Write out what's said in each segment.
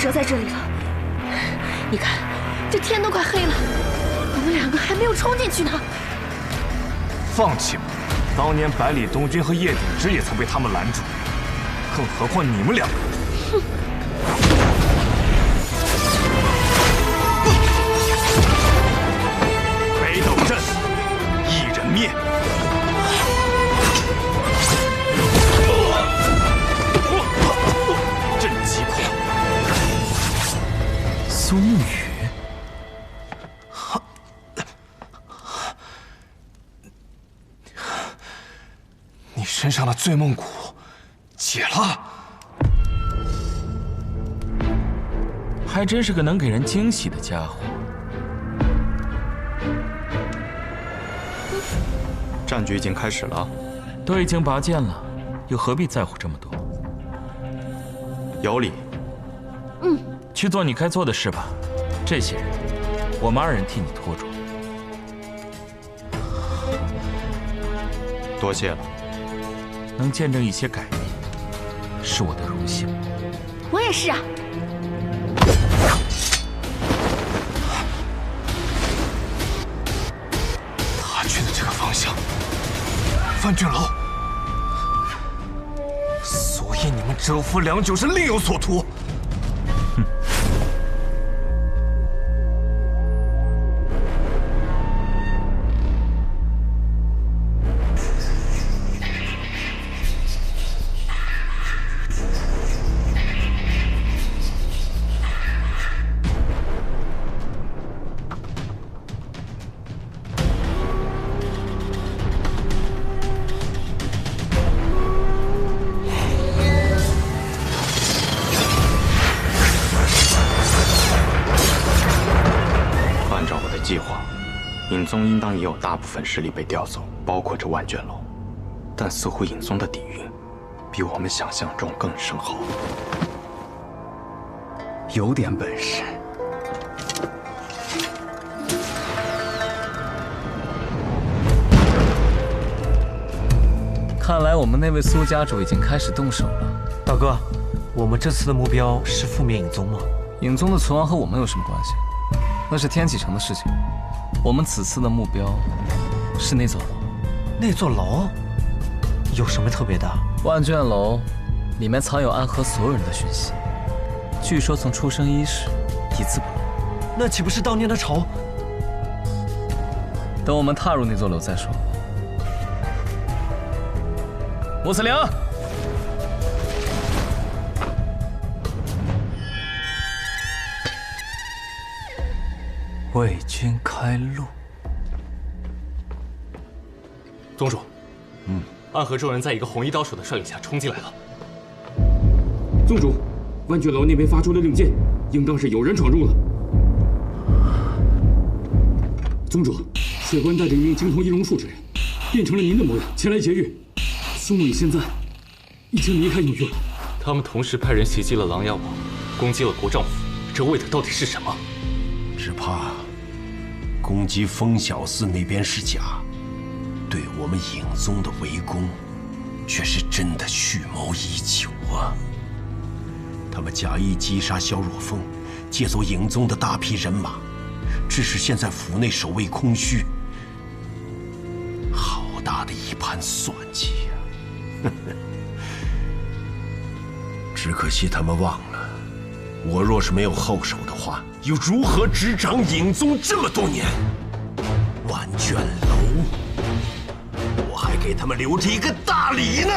折在这里了。你看，这天都快黑了，我们两个还没有冲进去呢。放弃吧，当年百里东军和叶鼎之也曾被他们拦住，更何况你们两个。哼！北斗阵，一人灭。 苏沐雨，你身上的醉梦蛊解了，还真是个能给人惊喜的家伙。战局已经开始了，都已经拔剑了，又何必在乎这么多？有理。嗯。 去做你该做的事吧，这些人，我们二人替你拖住。多谢了，能见证一些改变，是我的荣幸。我也是啊。他去的这个方向，范俊楼，所以你们蛰伏良久是另有所图。 计划，尹宗应当也有大部分势力被调走，包括这万卷楼。但似乎尹宗的底蕴比我们想象中更深厚，有点本事。看来我们那位苏家主已经开始动手了。大哥，我们这次的目标是覆灭尹宗吗？尹宗的存亡和我们有什么关系？ 那是天启城的事情，我们此次的目标是那座楼。那座楼有什么特别的？万卷楼里面藏有暗合所有人的讯息，据说从出生伊始一字不漏。那岂不是当年的仇？等我们踏入那座楼再说。穆子良。 为君开路。宗主，暗河众人在一个红衣刀手的率领下冲进来了。宗主，万卷楼那边发出的令箭，应当是有人闯入了。宗主，血官带着一名精通易容术之人，变成了您的模样前来劫狱。苏沐雨现在已经离开隐域了。他们同时派人袭击了琅琊王，攻击了国丈府，这为的到底是什么？只怕攻击风小寺那边是假，对我们影宗的围攻却是真的蓄谋已久啊！他们假意击杀萧若风，借走影宗的大批人马，致使现在府内守卫空虚。好大的一盘算计呀！只可惜他们忘了，我若是没有后手的话，又如何执掌影宗这么多年？万卷楼，我还给他们留着一个大礼呢。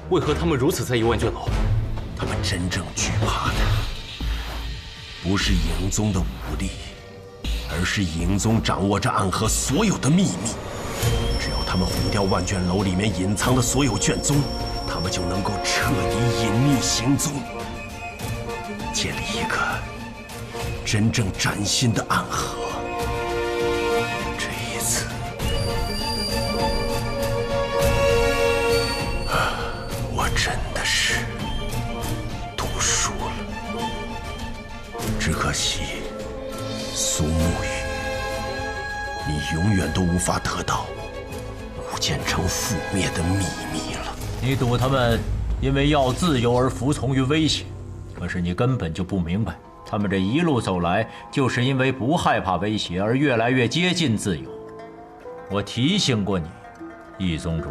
为何他们如此在意万卷楼？他们真正惧怕的，不是影宗的武力，而是影宗掌握着暗河所有的秘密。只要他们毁掉万卷楼里面隐藏的所有卷宗，他们就能够彻底隐匿行踪，建立一个真正崭新的暗河。这一次，我真的是赌输了。只可惜，苏沐雨，你永远都无法得到武剑城覆灭的秘密了。你赌他们因为要自由而服从于威胁，可是你根本就不明白，他们这一路走来，就是因为不害怕威胁而越来越接近自由。我提醒过你，易宗主，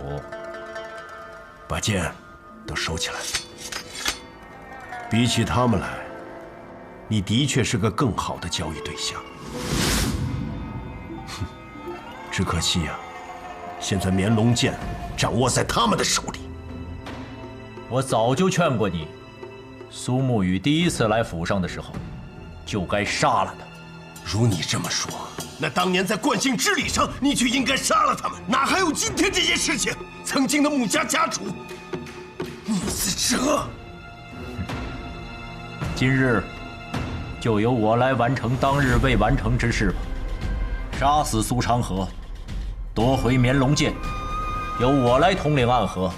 把剑都收起来。比起他们来，你的确是个更好的交易对象。哼，只可惜呀，现在绵龙剑掌握在他们的手里。我早就劝过你，苏沐雨第一次来府上的时候，就该杀了他。如你这么说，那当年在冠姓之礼上，你就应该杀了他们，哪还有今天这件事情？曾经的穆家家主穆子哲，今日就由我来完成当日未完成之事吧。杀死苏长河，夺回绵龙剑，由我来统领暗河，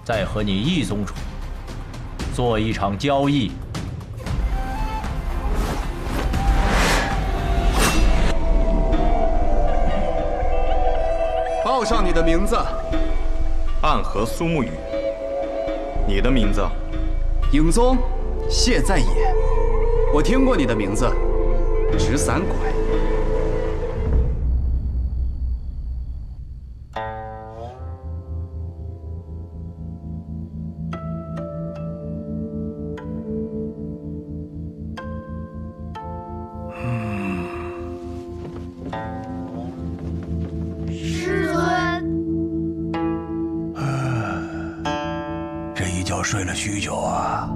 再和你易宗主做一场交易。报上你的名字。暗河苏沐雨。你的名字？影宗谢在野。我听过你的名字，直伞拐。睡了许久啊。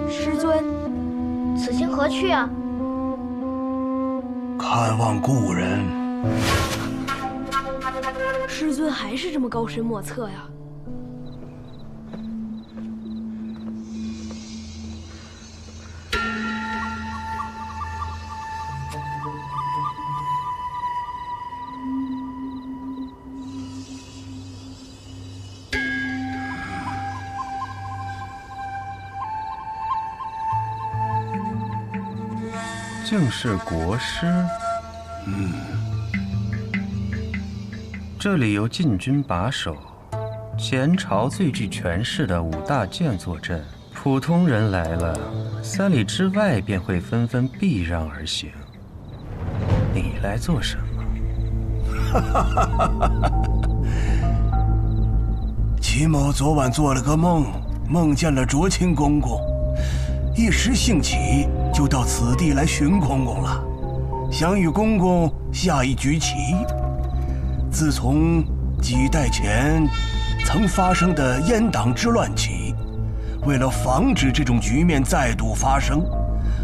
师尊，此行何去啊？看望故人。师尊还是这么高深莫测呀。正是国师。这里由禁军把守，前朝最具权势的5大剑坐镇，普通人来了，3里之外便会纷纷避让而行。你来做什么？齐某昨晚做了个梦，梦见了卓清公公，一时兴起，就到此地来寻公公了，想与公公下一局棋。自从几代前曾发生的阉党之乱起，为了防止这种局面再度发生，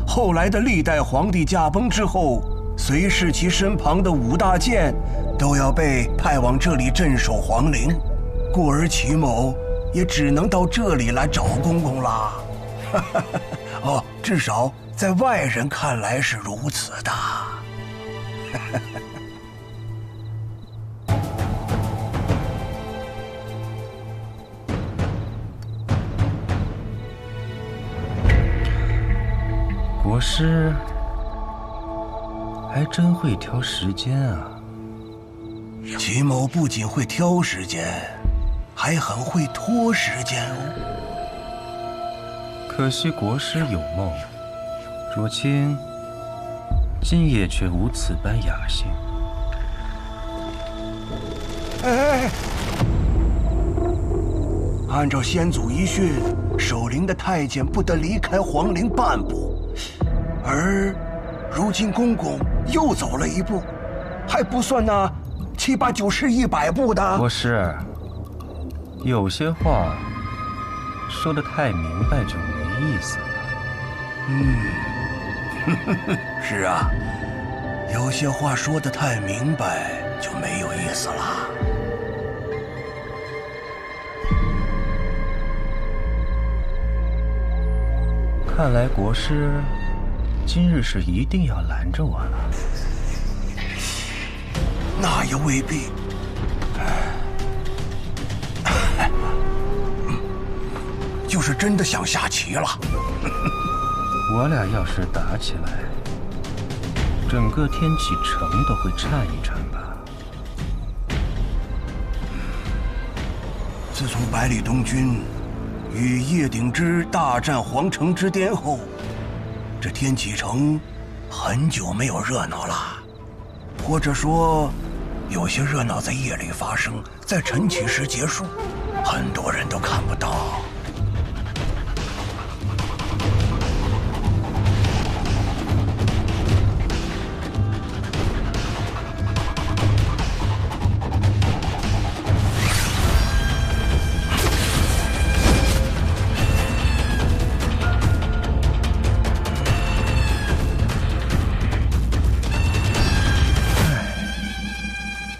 后来的历代皇帝驾崩之后，随侍其身旁的5大监都要被派往这里镇守皇陵，故而齐某也只能到这里来找公公啦。哦，至少在外人看来是如此的。国师还真会挑时间啊！齐某不仅会挑时间，还很会拖时间哦。可惜国师有梦，若清今夜却无此般雅兴。哎，按照先祖遗训，守陵的太监不得离开皇陵半步，而如今公公又走了一步，还不算那7、8、9、10、100步的。国师，有些话说得太明白就没意思了。是啊，有些话说得太明白就没有意思了。看来国师今日是一定要拦着我了。那也未必。就是真的想下棋了。我俩要是打起来，整个天启城都会颤一颤吧。自从百里东军与叶鼎之大战皇城之巅后，这天启城很久没有热闹了，或者说，有些热闹在夜里发生，在晨起时结束，很多人都看不到。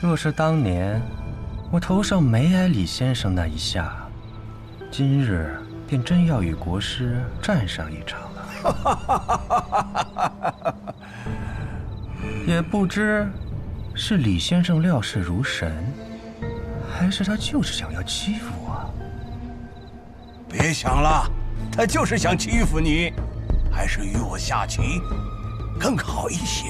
若是当年我头上没挨李先生那一下，今日便真要与国师战上一场了。也不知是李先生料事如神，还是他就是想要欺负我。别想了，他就是想欺负你，还是与我下棋更好一些。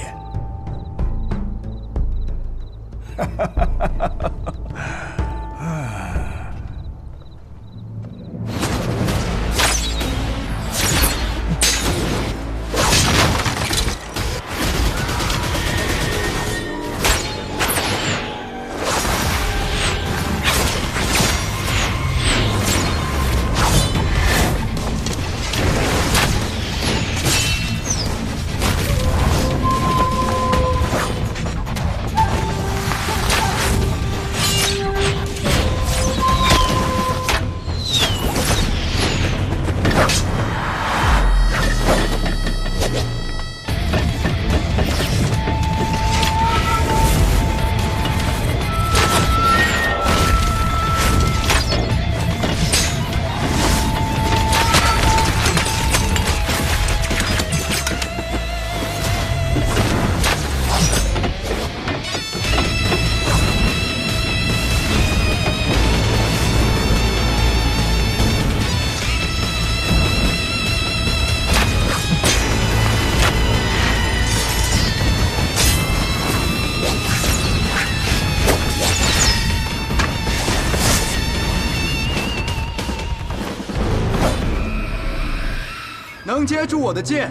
能接住我的剑，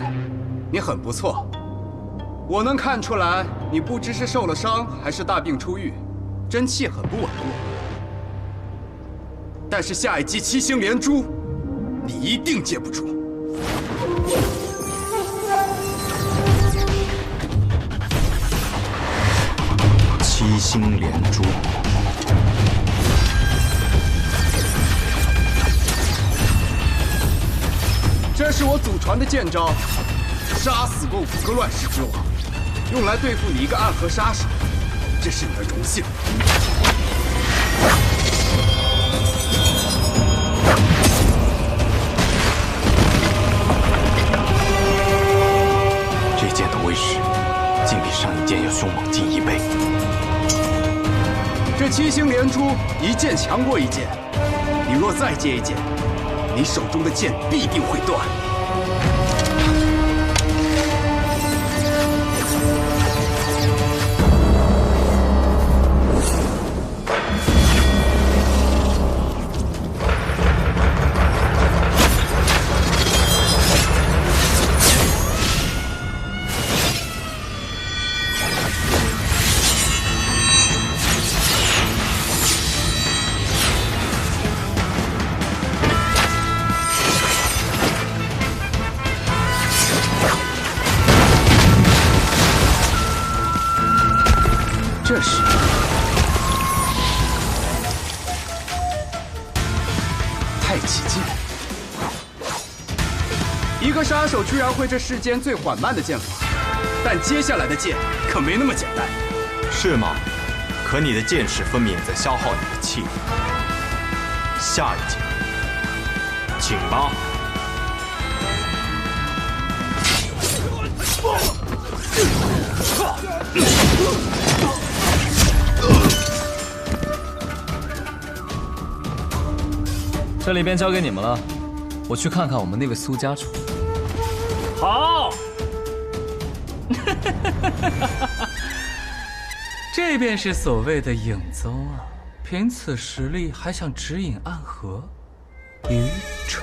你很不错。我能看出来，你不知是受了伤，还是大病初愈，真气很不稳固。但是下一击7星连珠，你一定接不住。7星连珠。这是我祖传的剑招，杀死过5个乱世之王，用来对付你一个暗河杀手，这是你的荣幸。这剑的威势，竟比上一剑要凶猛近1倍。这7星连珠，一剑强过一剑。你若再接一剑，你手中的剑必定会断。这是太极剑，一个杀手居然会这世间最缓慢的剑法，但接下来的剑可没那么简单。是吗？可你的剑势分明也在消耗你的气力。下一剑，请吧。这里便交给你们了，我去看看我们那位苏家主。好，这便是所谓的影宗啊！凭此实力还想指引暗河，愚蠢！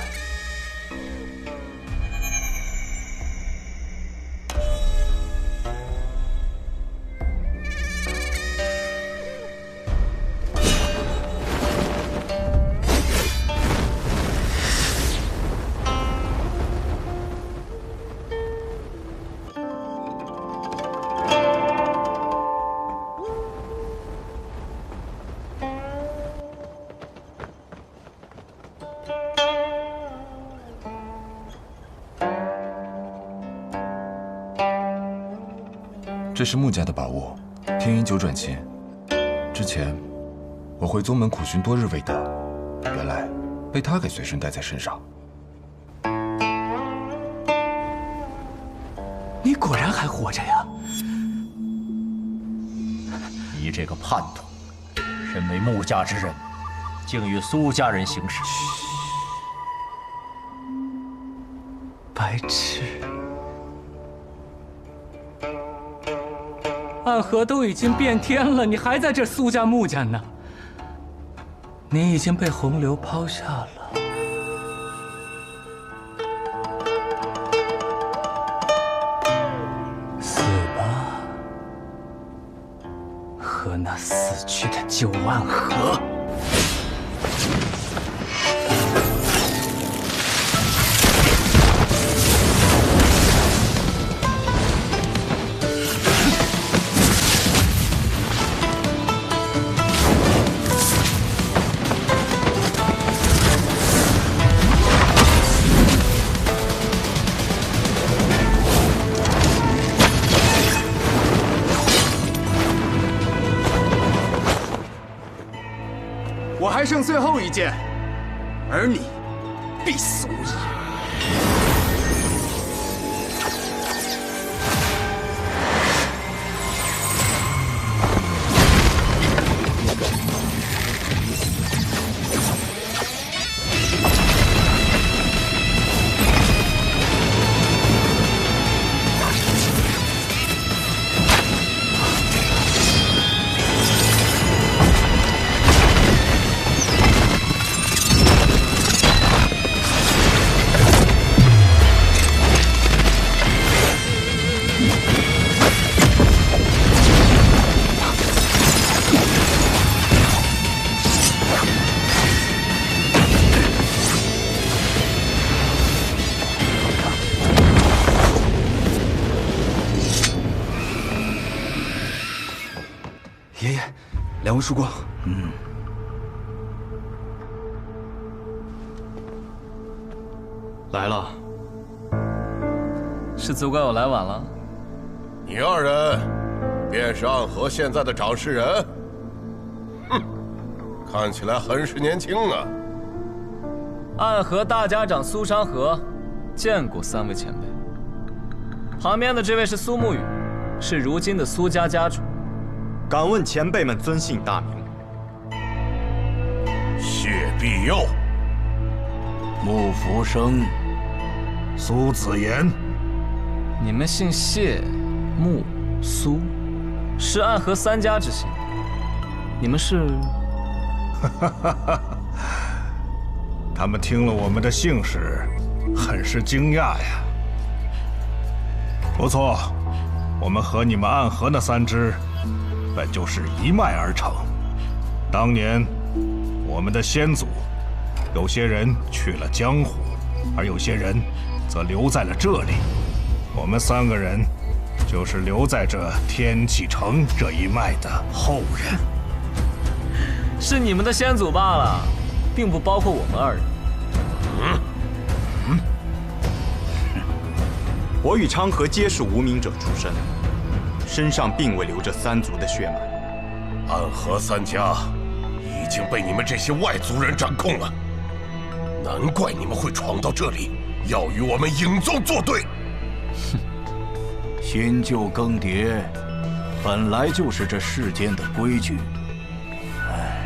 这是穆家的宝物，天音九转琴。之前我回宗门苦寻多日未得，原来被他给随身带在身上。你果然还活着呀！你这个叛徒，身为穆家之人，竟与苏家人行事，白痴！暗河都已经变天了，你还在这苏家穆家呢？你已经被洪流抛下了。死吧，和那死去的旧暗河。我还剩最后一剑，而你必死无疑。爷爷，两位曙光。来了，是责怪我来晚了？你二人便是暗河现在的掌事人？哼，看起来很是年轻啊。暗河大家长苏山河，见过3位前辈。旁边的这位是苏沐雨，是如今的苏家家主。敢问前辈们尊姓大名？谢必佑、穆福生、苏子言。你们姓谢、穆、苏，是暗河3家之姓。你们是？他们听了我们的姓氏，很是惊讶呀。不错，我们和你们暗河那3支，本就是一脉而成。当年，我们的先祖，有些人去了江湖，而有些人则留在了这里。我们3个人，就是留在这天启城这一脉的后人。是你们的先祖罢了，并不包括我们2人。我与昌河皆是无名者出身，身上并未流着3族的血脉。暗河3家已经被你们这些外族人掌控了，难怪你们会闯到这里，要与我们影宗作对。新旧更迭，本来就是这世间的规矩。哎，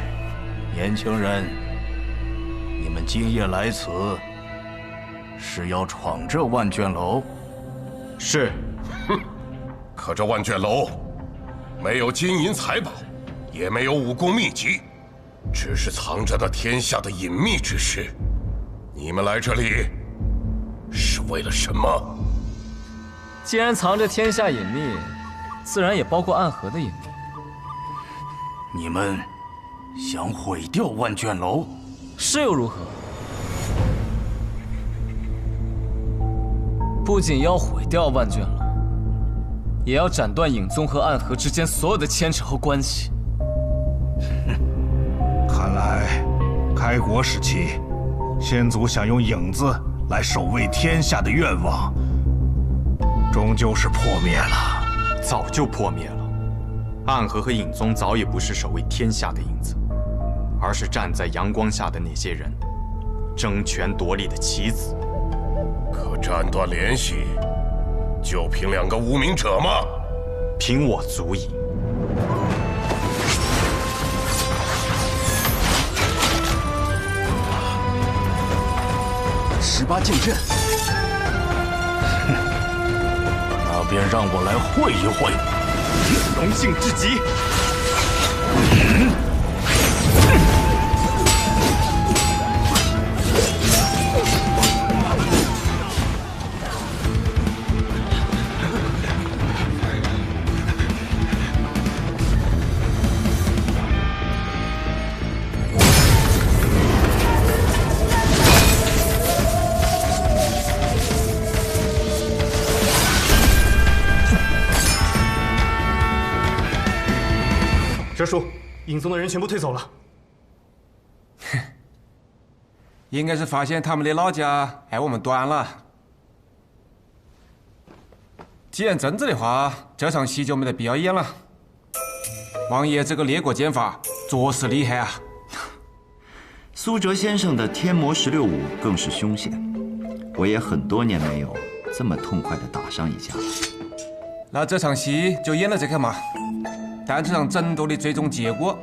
年轻人，你们今夜来此，是要闯这万卷楼？是。哼，可这万卷楼没有金银财宝，也没有武功秘籍，只是藏着那天下的隐秘之事。你们来这里是为了什么？既然藏着天下隐秘，自然也包括暗河的隐秘。你们想毁掉万卷楼？是又如何？不仅要毁掉万卷楼，也要斩断影宗和暗河之间所有的牵扯和关系。看来，开国时期，先祖想用影子来守卫天下的愿望，终究是破灭了。早就破灭了。暗河和影宗早已不是守卫天下的影子，而是站在阳光下的那些人，争权夺利的棋子。可斩断联系，就凭2个无名者吗？凭我足矣。18剑阵，那便让我来会一会。荣幸至极。哲叔，影宗的人全部退走了。应该是发现他们的老家挨我们端了。既然真子的话，这场戏就没得必要演了。王爷这个列国剑法着实厉害啊！苏哲先生的天魔16舞更是凶险，我也很多年没有这么痛快的打上一架了。那这场戏就演了这个嘛。但这场争夺的最终结果，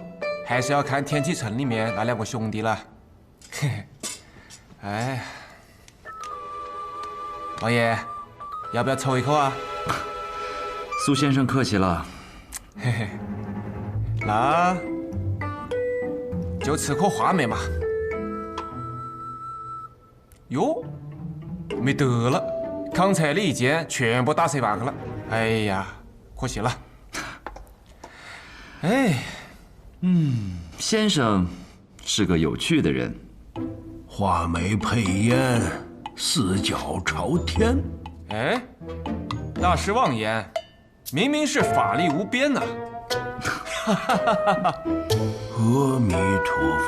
还是要看天启城里面那2个兄弟了。嘿嘿，哎，王爷，要不要抽一口啊？苏先生客气了。嘿嘿，那就吃颗话梅嘛。哟，没得了，刚才的一剑全部打折半去了。哎呀，可惜了。哎，先生是个有趣的人。画眉配烟，4脚朝天。哎，那是妄言，明明是法力无边呐！阿弥陀佛。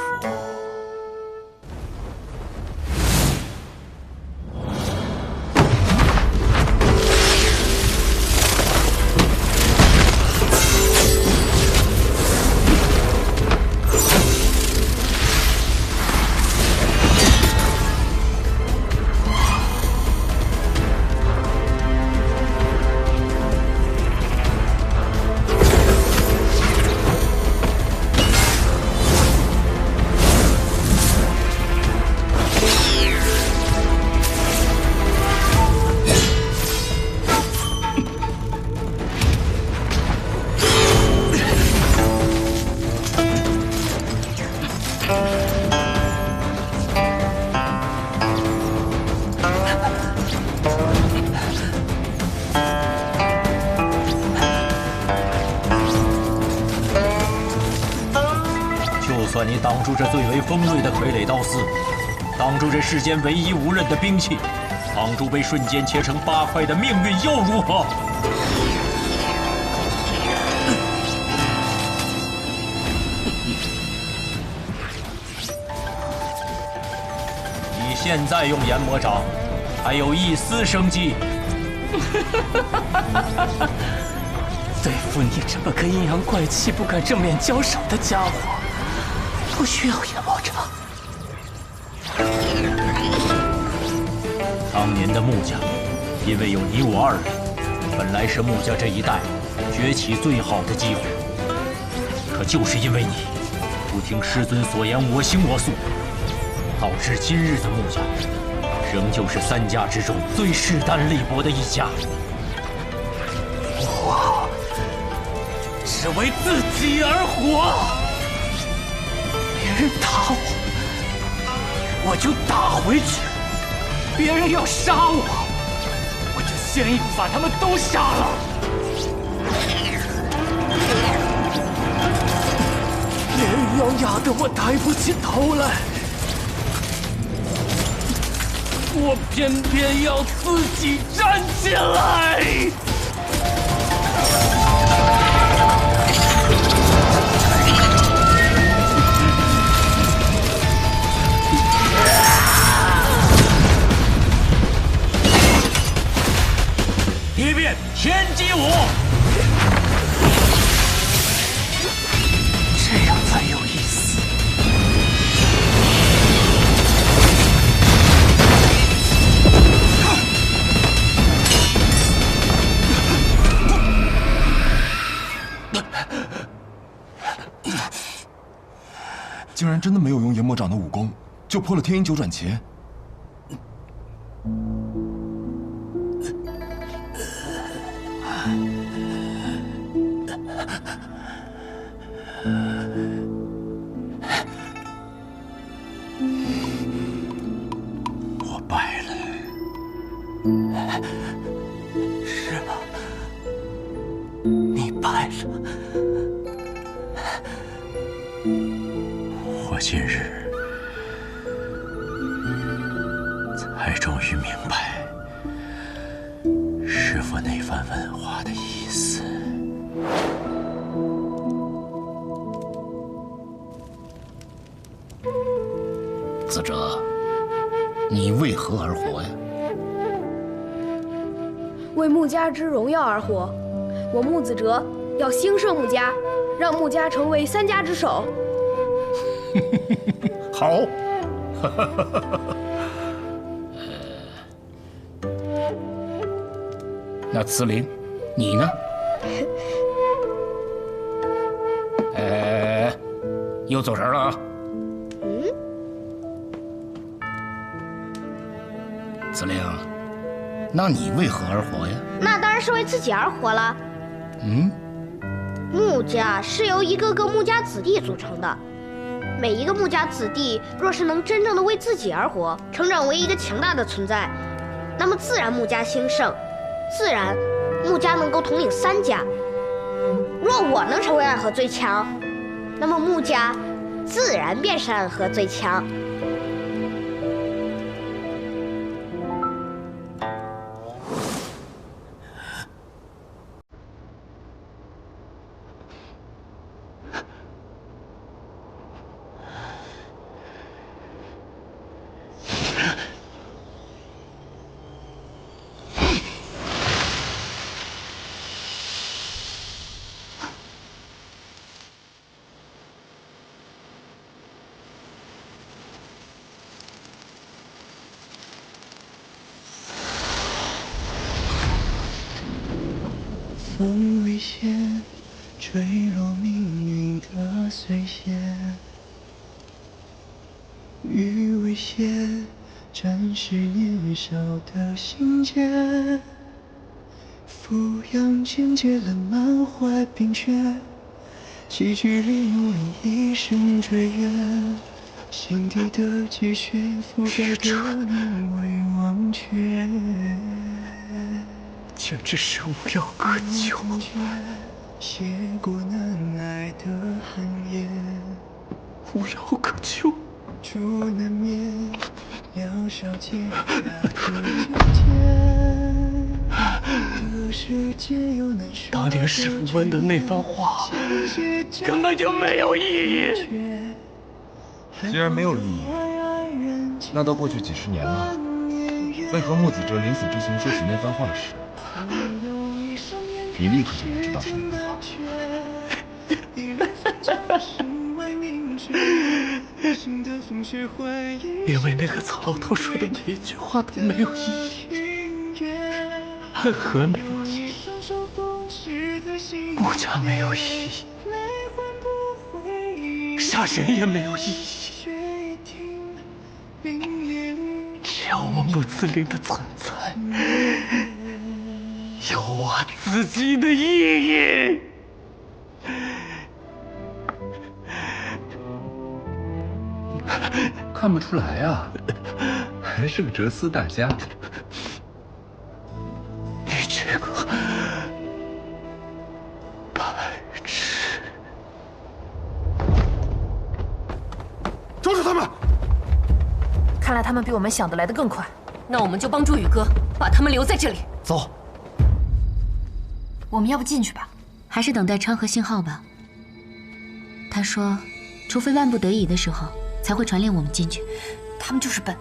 挡住这最为锋锐的傀儡刀丝，挡住这世间唯一无刃的兵器，挡住被瞬间切成8块的命运，又如何？你现在用炎魔掌，还有一丝生机。对付你这么个阴阳怪气、不敢正面交手的家伙，不需要炎魔掌。当年的穆家，因为有你我2人，本来是穆家这一代崛起最好的机会。可就是因为你不听师尊所言，我行我素，导致今日的穆家，仍旧是3家之中最势单力薄的一家。我只为自己而活，别人打我就打回去；别人要杀我就先一步把他们都杀了。别人要压得我抬不起头来，我偏偏要自己站起来。一变天机舞，这样才有意思。竟然真的没有用炎魔掌的武功，就破了天鹰九转旗。我败了。是吗？你败了。我今日才终于明白师父那番问话的意思。子哲，你为何而活呀？为穆家之荣耀而活。我穆子哲要兴盛穆家，让穆家成为3家之首。好。那慈林，你呢？又走神了啊！慈林，那你为何而活呀？那当然是为自己而活了。穆家是由一个个穆家子弟组成的，每一个穆家子弟若是能真正的为自己而活，成长为一个强大的存在，那么自然穆家兴盛，自然穆家能够统领3家。若我能成为暗河最强，那么穆家自然便是暗河最强。风危险，坠落命运的碎屑；雨危险，沾湿年少的心结。俯仰间接了满怀冰雪，崎岖里努力一生追远，心底的积雪覆盖着你未忘却。简直是无药可救。写过难挨的寒夜，无药可救。竹难眠，两小姐当年师傅问的那番话，根本就没有意义。既然没有意义，那都过去几十年了，为何木子哲临死之前说起那番话时，你立刻就不知道什么？因为那个曹老头说的每一句话都没有意义，暗河没有意义，穆家没有意义，杀人也没有意义，只有我穆子陵的存在有我自己的意义。看不出来啊，还是个哲思大家。你这个白痴！抓住他们！看来他们比我们想的来得更快。那我们就帮助宇哥，把他们留在这里。走。我们要不进去吧？还是等待昌河信号吧。他说，除非万不得已的时候，才会传令我们进去。他们就是笨，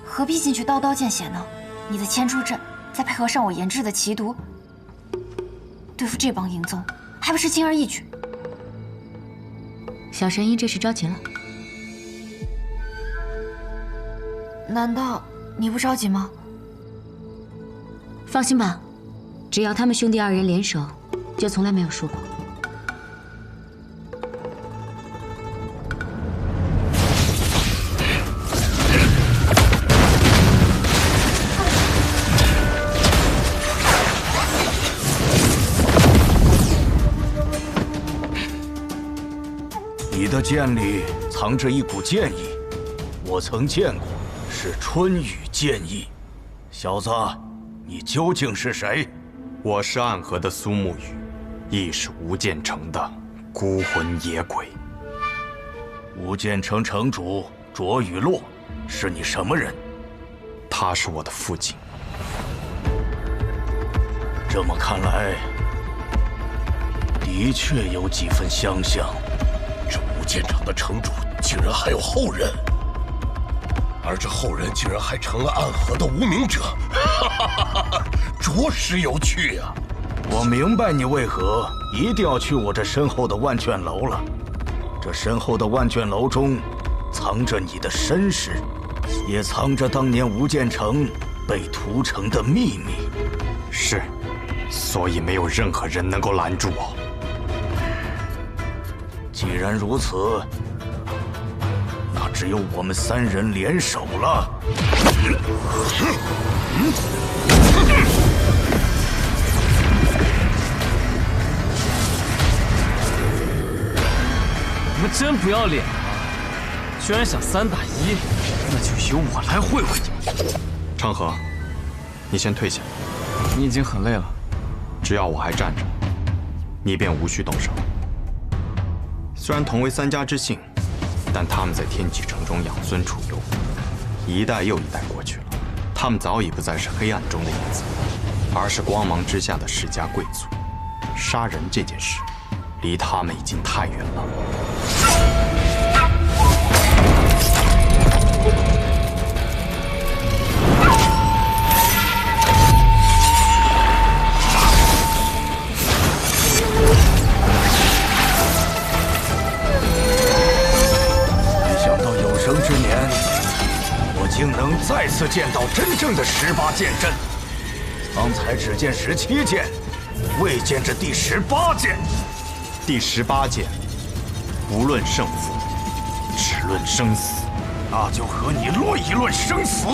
何必进去刀刀见血呢？你的千珠阵，再配合上我研制的奇毒，对付这帮淫宗，还不是轻而易举？小神医这是着急了。难道你不着急吗？放心吧，只要他们兄弟二人联手，就从来没有输过。你的剑里藏着一股剑意，我曾见过，是春雨剑意。小子，你究竟是谁？我是暗河的苏沐雨，亦是无间城的孤魂野鬼。无间城城主卓雨洛是你什么人？他是我的父亲。这么看来，的确有几分相像。这无间城的城主竟然还有后人，而这后人竟然还成了暗河的无名者，着实有趣呀！我明白你为何一定要去我这身后的万卷楼了。这身后的万卷楼中，藏着你的身世，也藏着当年无间城被屠城的秘密。是，所以没有任何人能够拦住我。既然如此，那只有我们三人联手了。你们真不要脸啊！居然想3打1，那就由我来会会你。昌河，你先退下。你已经很累了，只要我还站着，你便无需动手。虽然同为3家之姓，但他们在天启城中养尊处优，一代又一代过去了，他们早已不再是黑暗中的影子，而是光芒之下的世家贵族。杀人这件事，离他们已经太远了。生之年，我竟能再次见到真正的18剑阵。方才只见17剑，未见这第18剑。第18剑，不论胜负，只论生死。那就和你论一论生死。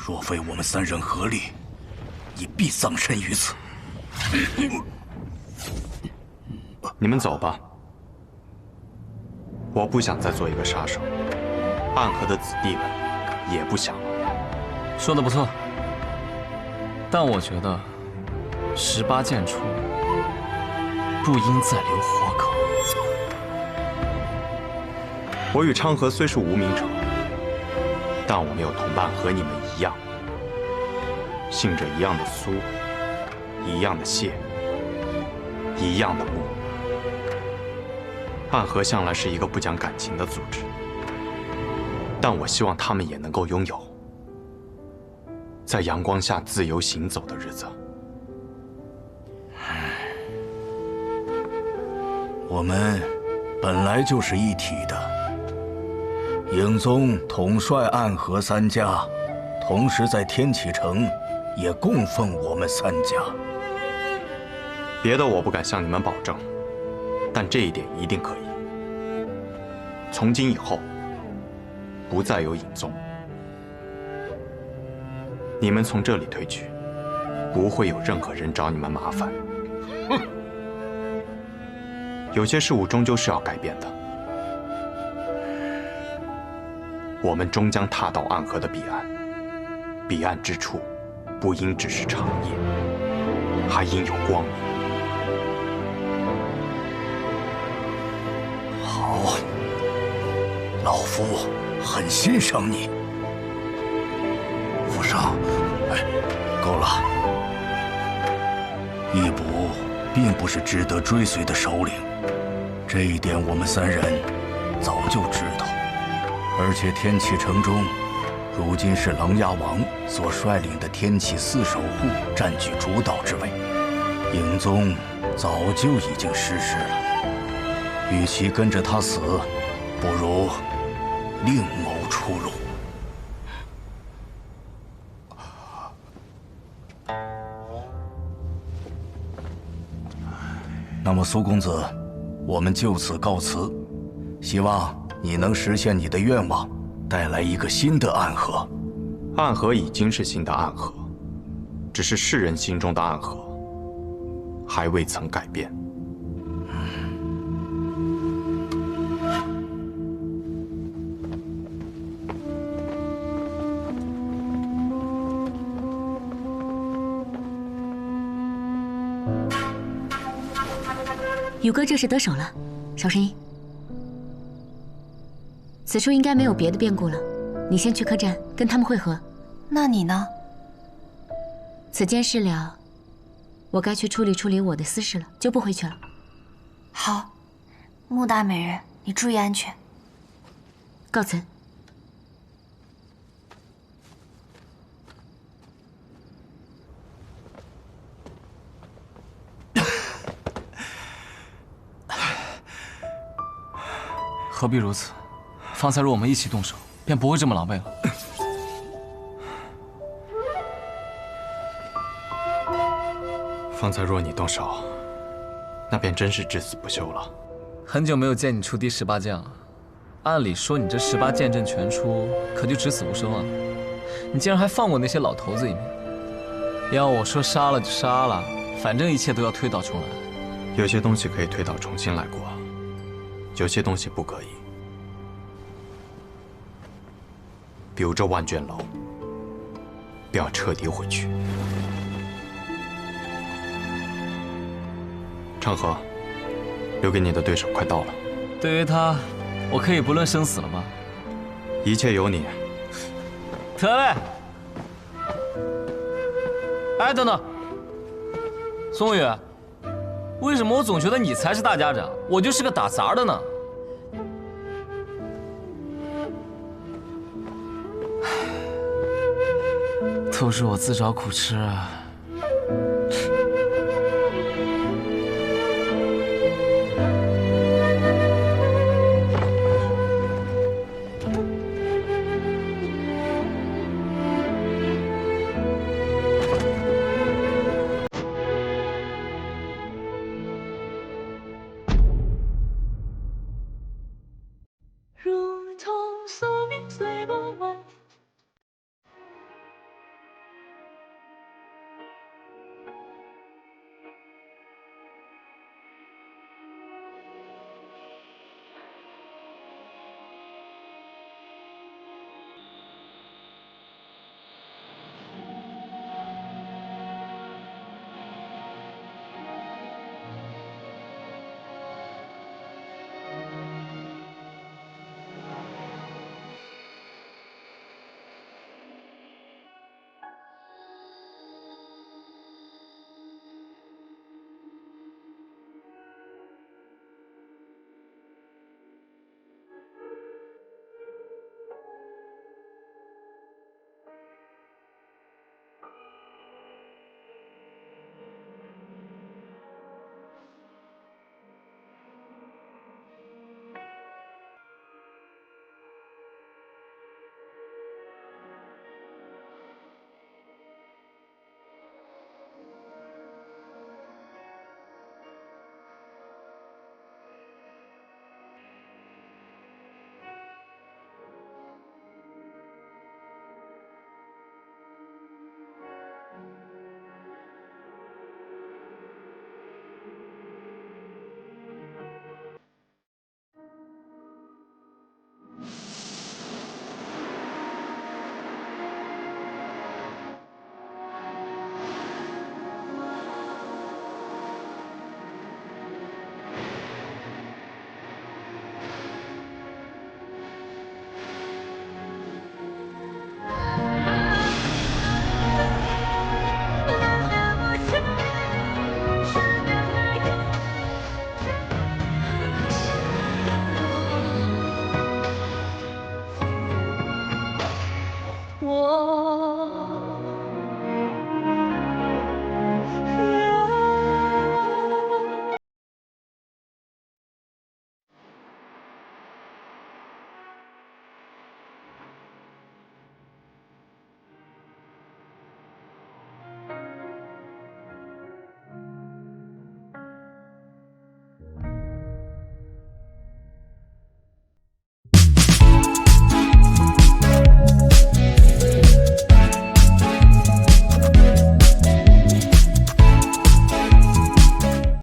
若非我们三人合力，你必葬身于此。你们走吧，我不想再做一个杀手，暗河的子弟们也不想了。说的不错，但我觉得18剑出不应再留活口。我与昌河虽是无名者，但我没有同伴和你们一样，姓着一样的苏，一样的谢，一样的穆。暗河向来是一个不讲感情的组织，但我希望他们也能够拥有在阳光下自由行走的日子。我们本来就是一体的。影宗统帅暗河三家，同时在天启城也供奉我们三家。别的我不敢向你们保证，但这一点一定可以。从今以后，不再有影宗。你们从这里退去，不会有任何人找你们麻烦。有些事物终究是要改变的。我们终将踏到暗河的彼岸，彼岸之处，不应只是长夜，还应有光明。好，老夫很欣赏你。府上，够了。义卜并不是值得追随的首领，这一点我们三人早就知道。而且天启城中，如今是琅琊王所率领的天启四守护占据主导之位，影宗早就已经失势了。与其跟着他死，不如另谋出路。那么苏公子，我们就此告辞，希望你能实现你的愿望，带来一个新的暗河。暗河已经是新的暗河，只是世人心中的暗河还未曾改变。宇哥这是得手了，少声音。此处应该没有别的变故了，你先去客栈跟他们会合。那你呢？此件事了，我该去处理我的私事了，就不回去了。好，穆大美人，你注意安全。告辞。何必如此？方才若我们一起动手，便不会这么狼狈了。方才若你动手，那便真是至死不休了。很久没有见你出第18剑了，按理说你这18剑阵全出，可就只死无生啊！你竟然还放过那些老头子一命。要我说杀了就杀了，反正一切都要推倒重来。有些东西可以推倒重新来过，有些东西不可以。比如这万卷楼，便要彻底毁去。昌河，留给你的对手快到了。对于他，我可以不论生死了吗？一切由你。得嘞。哎，等等，松宇，为什么我总觉得你才是大家长，我就是个打杂的呢？都是我自找苦吃啊！如同宿命随波纹。活。